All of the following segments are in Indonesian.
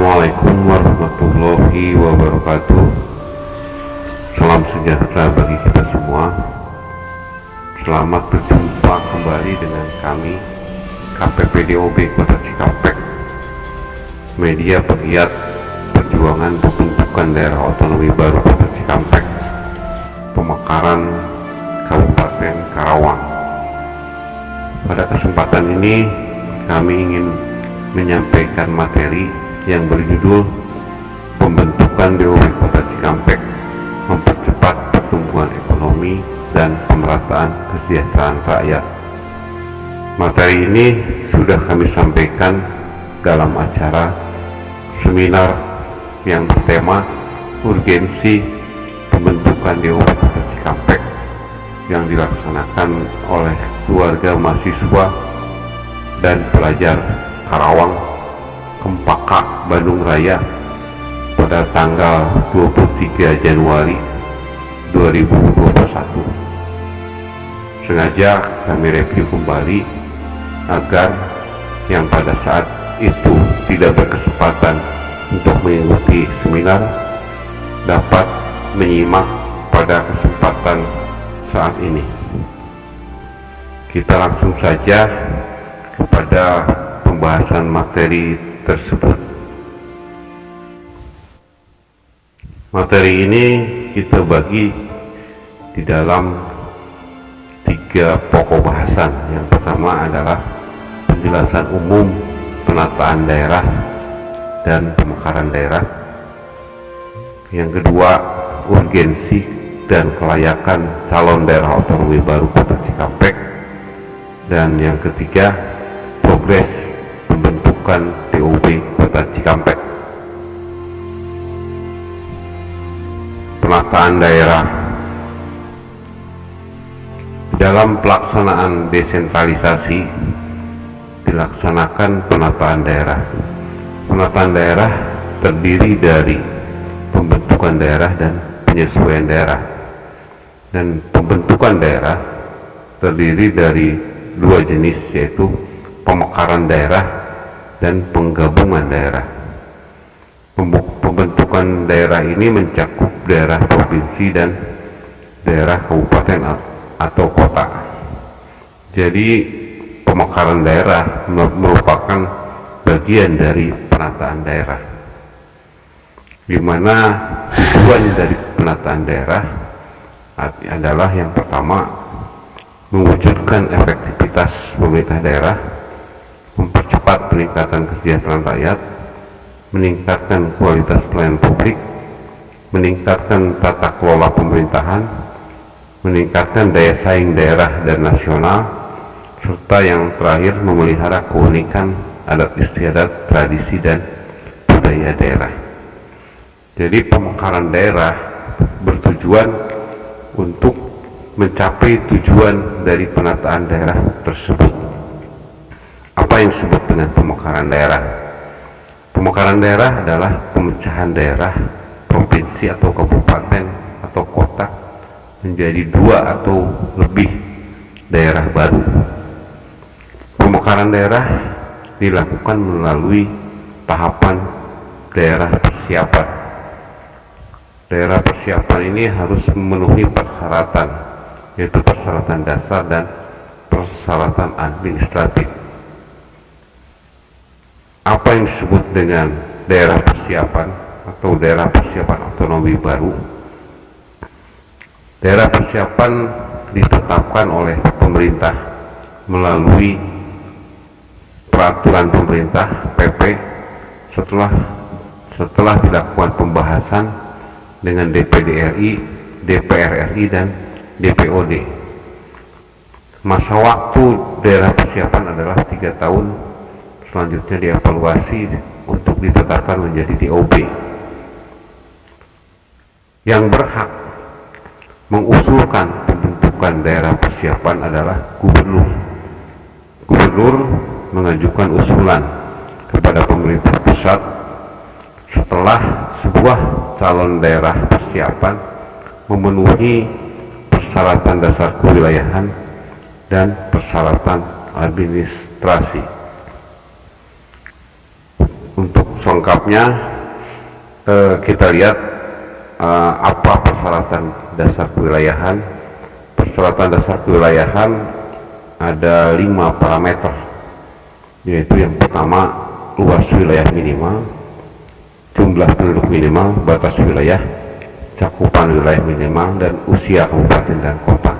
Assalamualaikum warahmatullahi wabarakatuh. Salam sejahtera bagi kita semua. Selamat berjumpa kembali dengan kami KPPDOB Kota Cikampek, media pegiat perjuangan pembentukan daerah otonomi baru Kota Cikampek, Pemekaran, Kabupaten Karawang. Pada kesempatan ini kami ingin menyampaikan materi yang berjudul Pembentukan DOB Kota Cikampek, Mempercepat Pertumbuhan Ekonomi dan Pemerataan Kesejahteraan Rakyat. Materi ini sudah kami sampaikan dalam acara seminar yang bertema Urgensi Pembentukan DOB Kota Cikampek yang dilaksanakan oleh keluarga mahasiswa dan pelajar Karawang, Kempaka, Bandung Raya pada tanggal 23 Januari 2021. Sengaja kami review kembali agar yang pada saat itu tidak berkesempatan untuk mengikuti seminar dapat menyimak pada kesempatan saat ini. Kita langsung saja kepada pembahasan materi tersebut. Materi ini kita bagi di dalam 3 pokok bahasan. Yang pertama adalah penjelasan umum penataan daerah dan pemekaran daerah. Yang kedua, urgensi dan kelayakan calon daerah otonomi baru Kota Cikampek. Dan yang ketiga, progres pembentukan DOB Kota Cikampek. Penataan daerah. Dalam pelaksanaan desentralisasi dilaksanakan penataan daerah. Penataan daerah terdiri dari pembentukan daerah dan penyesuaian daerah. Dan pembentukan daerah terdiri dari 2 jenis, yaitu pemekaran daerah dan penggabungan daerah. Pembentukan daerah ini mencakup daerah provinsi dan daerah kabupaten atau kota. Jadi pemekaran daerah merupakan bagian dari penataan daerah, di mana tujuan dari penataan daerah adalah yang pertama, mewujudkan efektivitas pemerintah daerah, mempercepat peningkatan kesejahteraan rakyat, meningkatkan kualitas pelayanan publik, meningkatkan tata kelola pemerintahan, meningkatkan daya saing daerah dan nasional, serta yang terakhir memelihara keunikan adat istiadat, tradisi, dan budaya daerah. Jadi pemekaran daerah bertujuan untuk mencapai tujuan dari penataan daerah tersebut. Apa yang disebut dengan pemekaran daerah? Pemekaran daerah adalah pemecahan daerah, provinsi atau kabupaten atau kota menjadi 2 atau lebih daerah baru. Pemekaran daerah dilakukan melalui tahapan daerah persiapan. Daerah persiapan ini harus memenuhi persyaratan, yaitu persyaratan dasar dan persyaratan administratif. Apa yang disebut dengan daerah persiapan atau daerah persiapan otonomi baru? Daerah persiapan ditetapkan oleh pemerintah melalui peraturan pemerintah PP setelah dilakukan pembahasan dengan DPD RI, DPR RI, dan DPOD. Masa waktu daerah persiapan adalah 3 tahun, selanjutnya dievaluasi untuk ditetapkan menjadi DOB. Yang berhak mengusulkan pembentukan daerah persiapan adalah gubernur. Gubernur mengajukan usulan kepada pemerintah pusat setelah sebuah calon daerah persiapan memenuhi persyaratan dasar kewilayahan dan persyaratan administrasi. Untuk selengkapnya kita lihat apa persyaratan dasar kewilayahan. Persyaratan dasar kewilayahan ada 5 parameter, yaitu yang pertama luas wilayah minimal, jumlah penduduk minimal, batas wilayah, cakupan wilayah minimal, dan usia kabupaten dan kota.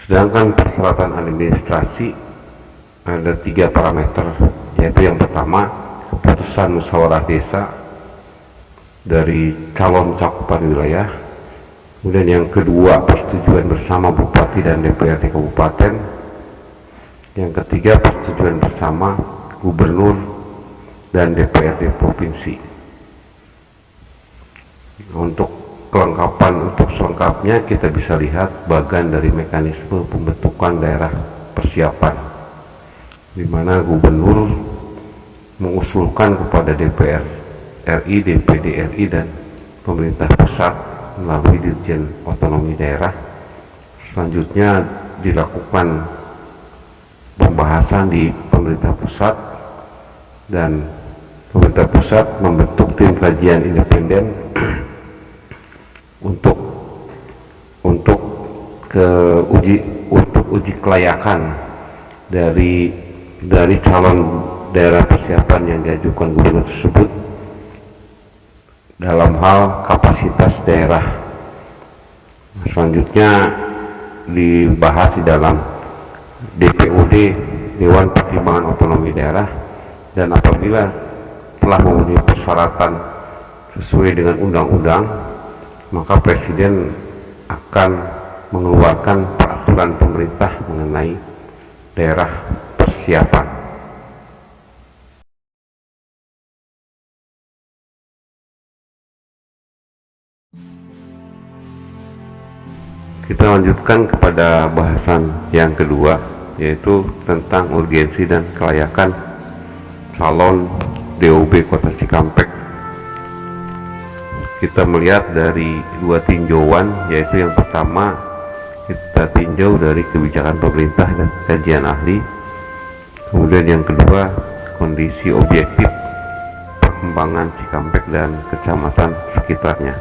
Sedangkan persyaratan administrasi ada 3 parameter, yaitu yang pertama keputusan musyawarah desa dari calon cakupan wilayah, kemudian yang kedua persetujuan bersama bupati dan DPRD kabupaten, yang ketiga persetujuan bersama gubernur dan DPRD provinsi. Untuk selengkapnya kita bisa lihat bagian dari mekanisme pembentukan daerah persiapan, di mana gubernur mengusulkan kepada DPR RI, DPD RI, dan pemerintah pusat melalui Dirjen Otonomi Daerah. Selanjutnya dilakukan pembahasan di pemerintah pusat, dan pemerintah pusat membentuk tim kajian independen untuk uji kelayakan dari calon daerah persiapan yang diajukan gubernur tersebut dalam hal kapasitas daerah. Selanjutnya dibahas di dalam DPOD, Dewan Pertimbangan Otonomi Daerah, dan apabila telah memenuhi persyaratan sesuai dengan undang-undang, maka Presiden akan mengeluarkan peraturan pemerintah mengenai daerah persiapan. Kita lanjutkan kepada bahasan yang kedua, yaitu tentang urgensi dan kelayakan calon DOB Kota Cikampek. Kita melihat dari 2 tinjauan, yaitu yang pertama kita tinjau dari kebijakan pemerintah dan kajian ahli, kemudian yang kedua kondisi objektif perkembangan Cikampek dan kecamatan sekitarnya.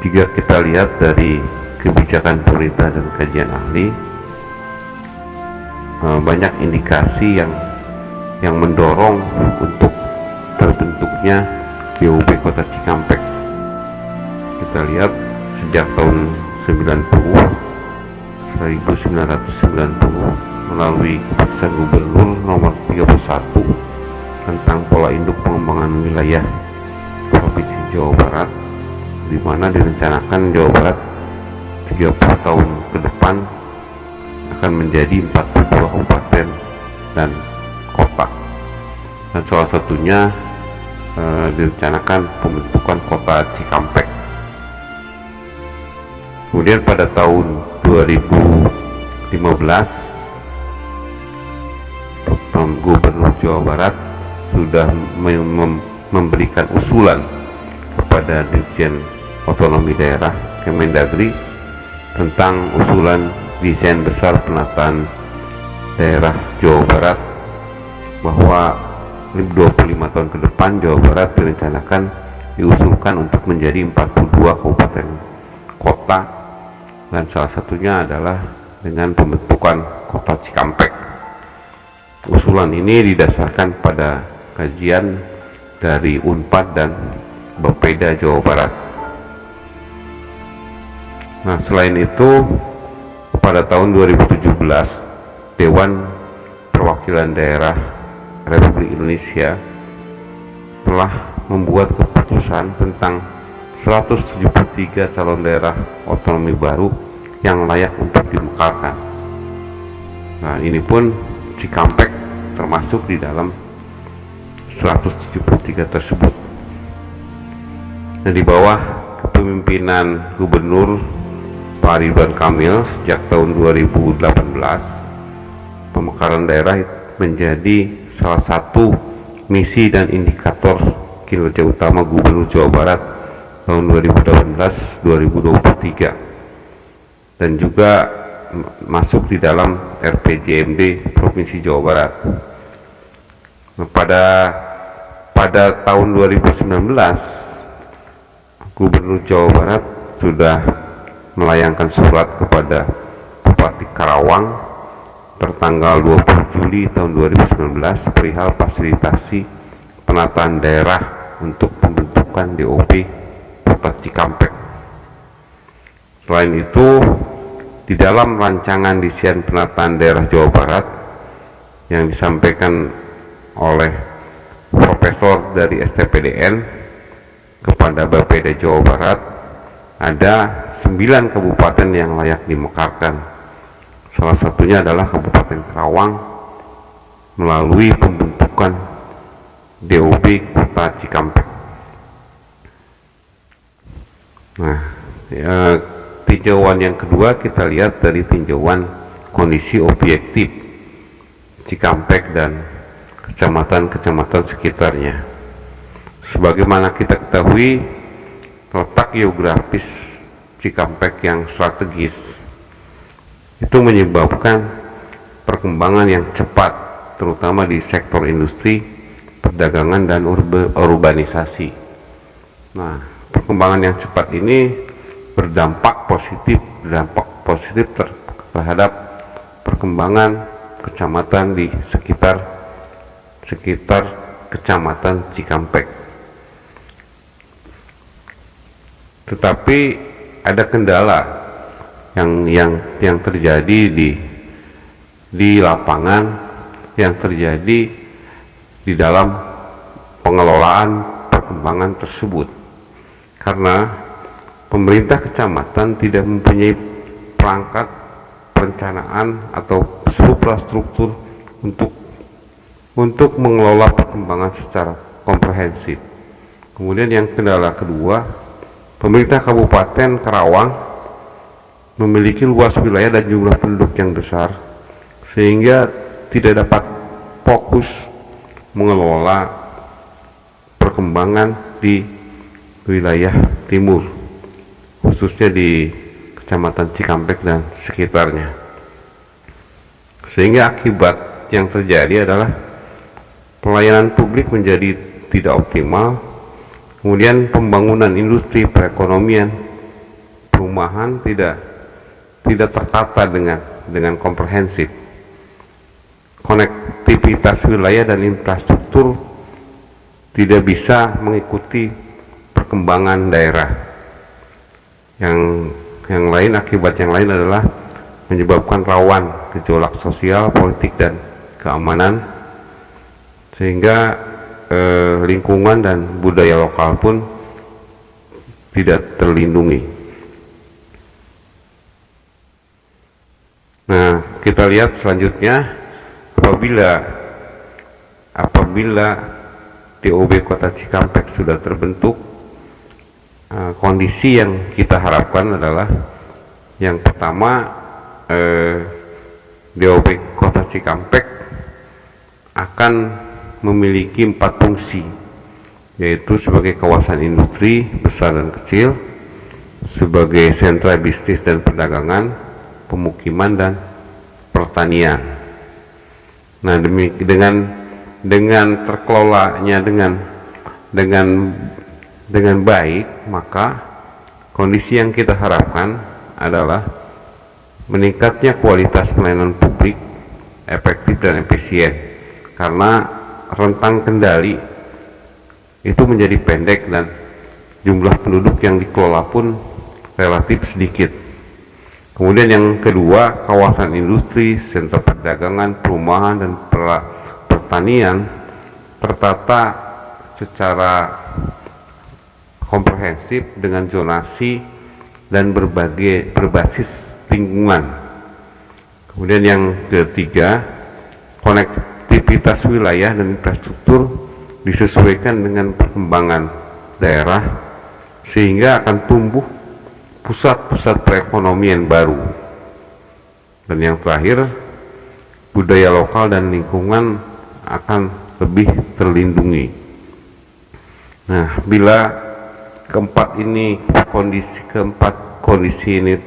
Jika kita lihat dari kebijakan pemerintah dan kajian ahli, banyak indikasi yang mendorong untuk terbentuknya DOB Kota Cikampek. Kita lihat sejak tahun 1990 melalui keputusan Gubernur nomor 31 tentang pola induk pengembangan wilayah Provinsi Jawa Barat, di mana direncanakan Jawa Barat 30 tahun ke depan akan menjadi 42 kabupaten dan kota, dan salah satunya direncanakan pembentukan kota Cikampek. Kemudian pada tahun 2015 Gubernur Jawa Barat sudah memberikan usulan kepada Dirjen Otonomi Daerah Kemendagri tentang usulan desain besar penataan daerah Jawa Barat, bahwa 25 tahun ke depan Jawa Barat direncanakan diusulkan untuk menjadi 42 kabupaten kota, dan salah satunya adalah dengan pembentukan kota Cikampek. Usulan ini didasarkan pada kajian dari Unpad dan Bapeda Jawa Barat. Nah, selain itu pada tahun 2017 Dewan Perwakilan Daerah Republik Indonesia telah membuat keputusan tentang 173 calon daerah otonomi baru yang layak untuk dimekarkan. Nah, ini pun Cikampek termasuk di dalam 173 tersebut. Dan di bawah kepemimpinan Gubernur Pak Ridwan Kamil sejak tahun 2018, pemekaran daerah menjadi salah satu misi dan indikator kinerja utama Gubernur Jawa Barat tahun 2018-2023, dan juga masuk di dalam RPJMD Provinsi Jawa Barat. Nah, pada tahun 2019 Gubernur Jawa Barat sudah melayangkan surat kepada Bupati Karawang tertanggal 20 Juli tahun 2019 perihal fasilitasi penataan daerah untuk pembentukan DOP Kota Cikampek. Selain itu, di dalam rancangan desain penataan daerah Jawa Barat yang disampaikan oleh Profesor dari STPDN kepada Bapeda Jawa Barat, ada 9 kabupaten yang layak dimekarkan. Salah satunya adalah Kabupaten Karawang melalui pembentukan DOP Kota Cikampek. Nah, tinjauan yang kedua kita lihat dari tinjauan kondisi objektif Cikampek dan kecamatan-kecamatan sekitarnya. Sebagaimana kita ketahui, letak geografis Cikampek yang strategis itu menyebabkan perkembangan yang cepat, terutama di sektor industri, perdagangan, dan urbanisasi. Nah, perkembangan yang cepat ini berdampak positif terhadap perkembangan kecamatan di sekitar kecamatan Cikampek. Tetapi ada kendala yang terjadi di lapangan, yang terjadi di dalam pengelolaan perkembangan tersebut, karena pemerintah kecamatan tidak mempunyai perangkat perencanaan atau suprastruktur untuk mengelola perkembangan secara komprehensif. Kemudian yang kendala kedua, pemerintah Kabupaten Karawang memiliki luas wilayah dan jumlah penduduk yang besar, sehingga tidak dapat fokus mengelola perkembangan di wilayah timur, khususnya di Kecamatan Cikampek dan sekitarnya. Sehingga akibat yang terjadi adalah pelayanan publik menjadi tidak optimal, kemudian pembangunan industri, perekonomian, perumahan tidak tertata dengan komprehensif. Konektivitas wilayah dan infrastruktur tidak bisa mengikuti perkembangan daerah. Yang lain, akibat yang lain adalah menyebabkan rawan gejolak sosial, politik, dan keamanan, sehingga lingkungan dan budaya lokal pun tidak terlindungi. Nah, kita lihat selanjutnya, apabila DOB Kota Cikampek sudah terbentuk, kondisi yang kita harapkan adalah yang pertama, DOB Kota Cikampek akan memiliki 4 fungsi, yaitu sebagai kawasan industri besar dan kecil, sebagai sentra bisnis dan perdagangan, pemukiman, dan pertanian. Nah, dengan terkelolanya dengan baik, maka kondisi yang kita harapkan adalah meningkatnya kualitas pelayanan publik, efektif dan efisien, karena rentang kendali itu menjadi pendek dan jumlah penduduk yang dikelola pun relatif sedikit. Kemudian yang kedua, kawasan industri, sentra perdagangan, perumahan, dan pertanian tertata secara komprehensif dengan zonasi dan berbasis lingkungan. Kemudian yang ketiga, konektivitas wilayah dan infrastruktur disesuaikan dengan perkembangan daerah, sehingga akan tumbuh pusat-pusat perekonomian baru. Dan yang terakhir, budaya lokal dan lingkungan akan lebih terlindungi. Nah, bila keempat kondisi ini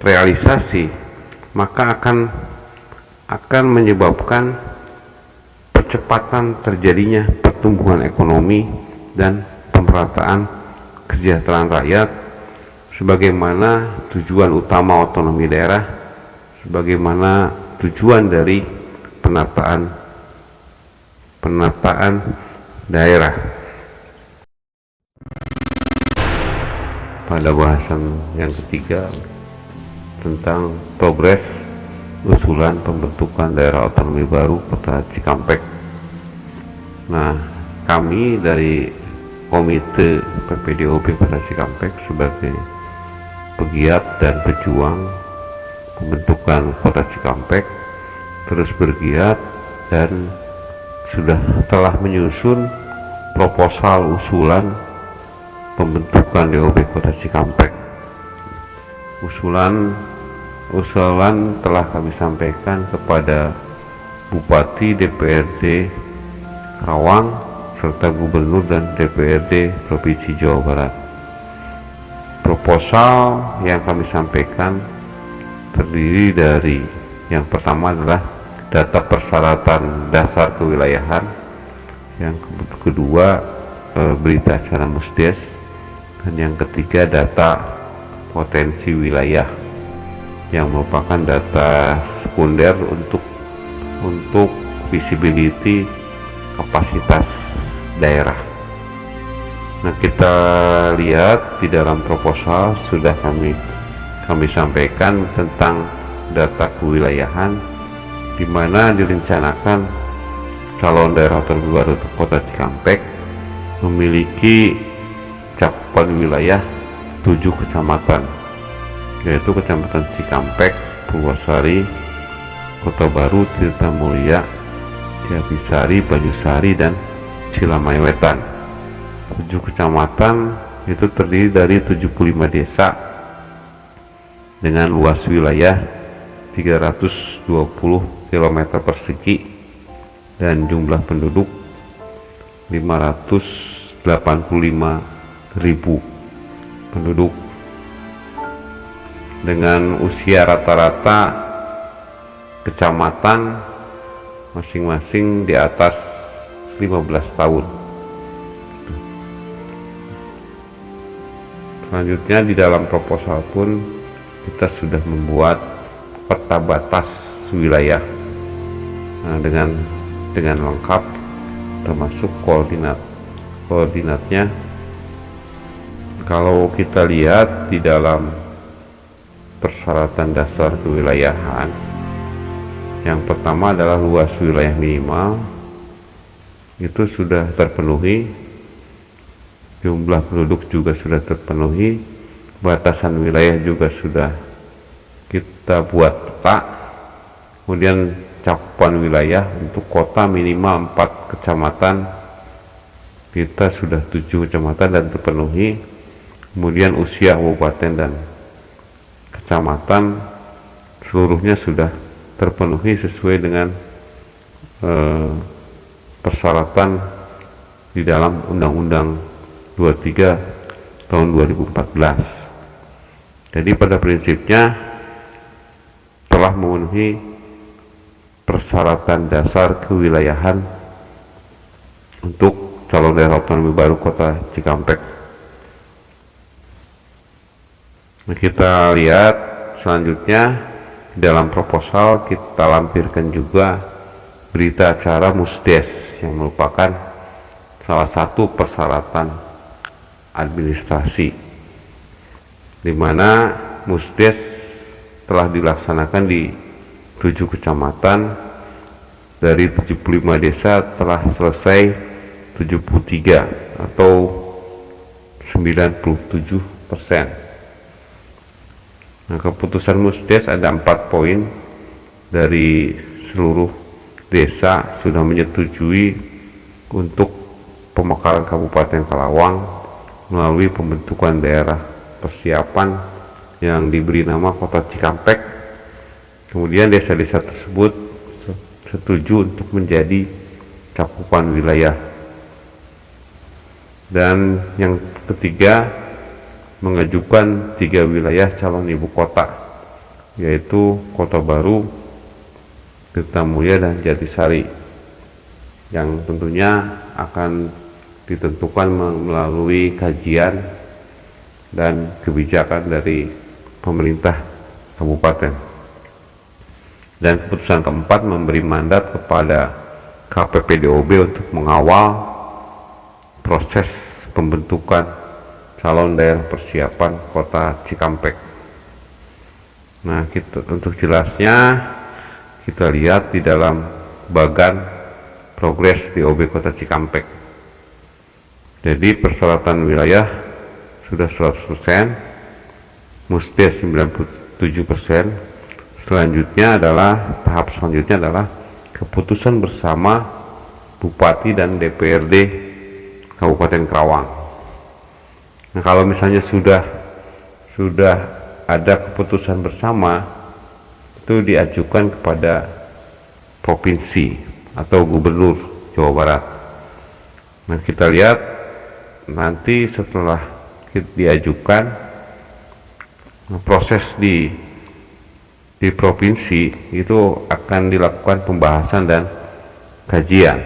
terrealisasi, maka akan menyebabkan percepatan terjadinya pertumbuhan ekonomi dan pemerataan kesejahteraan rakyat sebagaimana tujuan utama otonomi daerah, sebagaimana tujuan dari penataan daerah. Pada bahasan yang ketiga tentang progres usulan pembentukan daerah otonomi baru Kota Cikampek. Nah, kami dari Komite PPDOB Kota Cikampek sebagai pegiat dan pejuang pembentukan Kota Cikampek terus bergiat dan telah menyusun proposal usulan pembentukan DOB Kota Cikampek. Usulan telah kami sampaikan kepada Bupati, DPRD Karawang serta Gubernur dan DPRD Provinsi Jawa Barat. Proposal yang kami sampaikan terdiri dari yang pertama adalah data persyaratan dasar kewilayahan, yang kedua berita acara Musdes, dan yang ketiga data potensi wilayah yang merupakan data sekunder untuk visibility kapasitas daerah. Nah, kita lihat di dalam proposal sudah kami sampaikan tentang data kewilayahan, di mana direncanakan calon daerah otonomi baru Kota Cikampek memiliki cakupan wilayah 7 kecamatan, yaitu Kecamatan Cikampek, Purwosari, Kota Baru, Tirtamulya, Jatiasari, Banyusari, dan Cilamaya Wetan. 7 kecamatan itu terdiri dari 75 desa dengan luas wilayah 320 km persegi dan jumlah penduduk 585.000 penduduk, dengan usia rata-rata kecamatan masing-masing di atas 15 tahun. Selanjutnya di dalam proposal pun kita sudah membuat peta batas wilayah dengan lengkap, termasuk koordinatnya. Kalau kita lihat di dalam persyaratan dasar kewilayahan, yang pertama adalah luas wilayah minimal itu sudah terpenuhi, jumlah penduduk juga sudah terpenuhi, batasan wilayah juga sudah kita buat peta. Kemudian cakupan wilayah untuk kota minimal 4 kecamatan, kita sudah 7 kecamatan dan terpenuhi. Kemudian usia kabupaten dan kecamatan seluruhnya sudah terpenuhi sesuai dengan persyaratan di dalam Undang-Undang 23 tahun 2014. Jadi pada prinsipnya telah memenuhi persyaratan dasar kewilayahan untuk calon daerah otonomi baru Kota Cikampek. Nah, kita lihat selanjutnya di dalam proposal kita lampirkan juga berita acara Musdes yang merupakan salah satu persyaratan administrasi, di mana Musdes telah dilaksanakan di 7 kecamatan. Dari 75 desa telah selesai 73 atau 97%. Nah, keputusan Musdes ada 4 poin. Dari seluruh desa sudah menyetujui untuk pemekaran Kabupaten Karawang melalui pembentukan daerah persiapan yang diberi nama Kota Cikampek. Kemudian desa-desa tersebut setuju untuk menjadi cakupan wilayah. Dan yang ketiga, mengajukan 3 wilayah calon ibu kota yaitu Kota Baru, Tirtamulya, dan Jatisari, yang tentunya akan ditentukan melalui kajian dan kebijakan dari pemerintah kabupaten. Dan keputusan keempat memberi mandat kepada KPPDOB untuk mengawal proses pembentukan calon daerah persiapan Kota Cikampek. Nah, untuk jelasnya kita lihat di dalam bagan progres DOB Kota Cikampek. Jadi persyaratan wilayah sudah 100%, Mustir 97%. Tahap selanjutnya adalah keputusan bersama Bupati dan DPRD Kabupaten Karawang. Nah, kalau misalnya sudah ada keputusan bersama, itu diajukan kepada provinsi atau gubernur Jawa Barat. Nah, kita lihat nanti setelah diajukan, proses di provinsi itu akan dilakukan pembahasan dan kajian.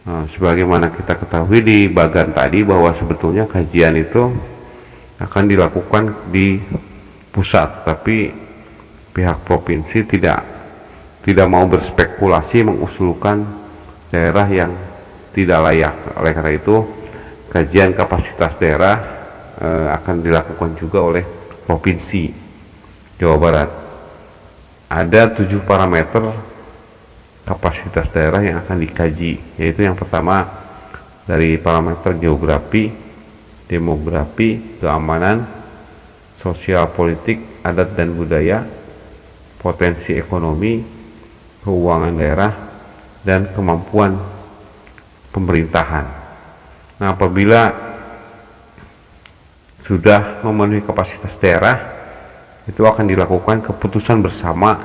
Nah, sebagaimana kita ketahui di bagan tadi bahwa sebetulnya kajian itu akan dilakukan di pusat, tapi pihak provinsi tidak mau berspekulasi mengusulkan daerah yang tidak layak. Oleh karena itu, kajian kapasitas daerah akan dilakukan juga oleh provinsi Jawa Barat. Ada 7 parameter kapasitas daerah yang akan dikaji, yaitu yang pertama dari parameter geografi, demografi, keamanan, sosial politik, adat dan budaya, potensi ekonomi, keuangan daerah, dan kemampuan pemerintahan. Nah, apabila sudah memenuhi kapasitas daerah, itu akan dilakukan keputusan bersama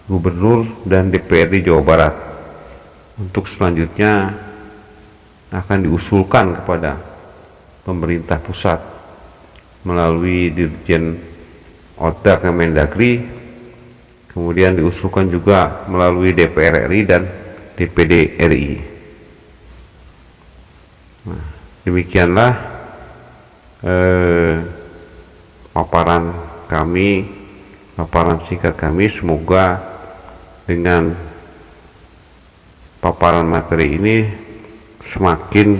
Gubernur dan DPRD Jawa Barat. Untuk selanjutnya akan diusulkan kepada pemerintah pusat melalui Dirjen Oda Kemendagri, kemudian diusulkan juga melalui DPR RI dan DPD RI. Nah, demikianlah paparan singkat kami. Semoga dengan paparan materi ini semakin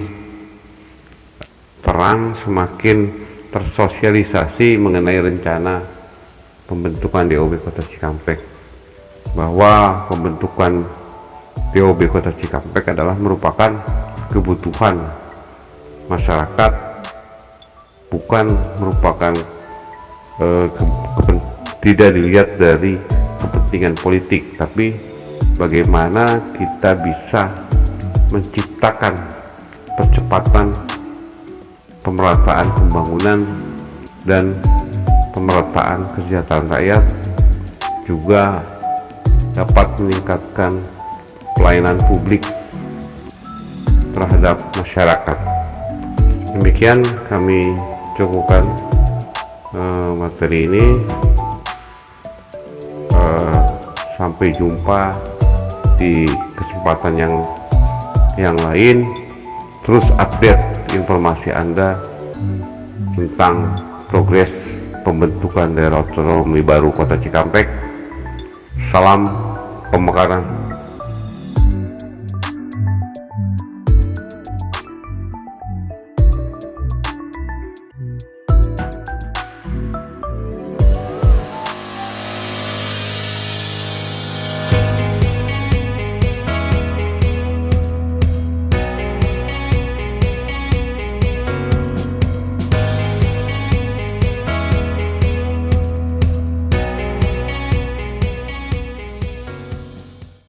terang, semakin tersosialisasi mengenai rencana pembentukan DOB Kota Cikampek, bahwa pembentukan DOB Kota Cikampek adalah merupakan kebutuhan masyarakat, bukan merupakan tidak dilihat dari kepentingan politik, tapi bagaimana kita bisa menciptakan percepatan pemerataan pembangunan dan pemerataan kesejahteraan rakyat, juga dapat meningkatkan pelayanan publik terhadap masyarakat. Demikian kami cukupkan materi ini. Sampai jumpa di kesempatan yang lain. Terus update informasi Anda tentang progres pembentukan daerah otonomi baru Kota Cikampek. Salam pemekaran